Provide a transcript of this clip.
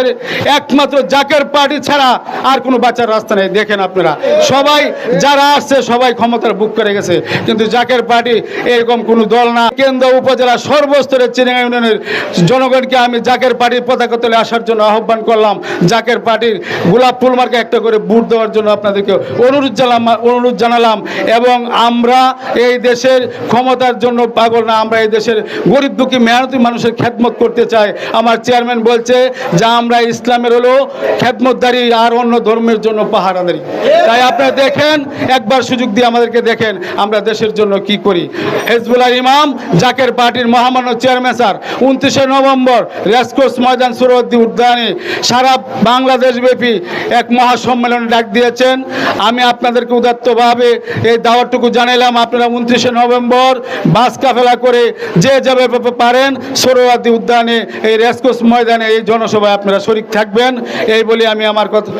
দেশের একমাত্র জাকের পার্টি ছাড়া আর কোনো বাঁচার রাস্তা নেই। দেখেন আপনারা সবাই যারা আসছে সবাই ক্ষমতার বুক করে গেছে, কিন্তু জাকের পার্টি এরকম কোনো দল না। কেন্দ্র উপজেলা সর্বস্তরের চিরাঙ্গা ইউনিয়নের জনগণকে আমি জাকের পার্টির পতাকা তলে আসার জন্য আহ্বান করলাম। জাকের পার্টির গোলাপ ফুল মার্কে একটা করে ভোট দেওয়ার জন্য আপনাদেরকে অনুরোধ জানালাম। এবং আমরা এই দেশের ক্ষমতার জন্য পাগল না, আমরা এই দেশের গরিব দুঃখী মেহনতি মানুষের খেদমত করতে চাই। আমার চেয়ারম্যান বলছে যে আমরা ইসলামের হলো খেদমতদারি আর অন্য ধর্মের জন্য পাহারাদারি। তাই আপনারা দেখেন, একবার সুযোগ দিয়ে আমাদেরকে দেখেন আমরা দেশের জন্য কি করি। হিজবুল্লাহ ইমাম জাকের পার্টির মহামান্য চেয়ারম্যান স্যার 29শে নভেম্বর রেসকোর্স ময়দান সুরহদ্দি উদ্যানে সারা বাংলাদেশ ব্যাপী এক মহাসম্মেলনে ডাক দিয়েছেন। আমি আপনাদেরকে উদাত্তভাবে এই দাওয়াতটুকু জানাইলাম। আপনারা 29শে নভেম্বর বাস কাফেলা করে যে যাবে পারেন সুরহদ্দি উদ্যানে এই রেসকোর্স ময়দানে এই জনসভায় আপনারা শরীক থাকবেন, এই বলে আমি আমার কথা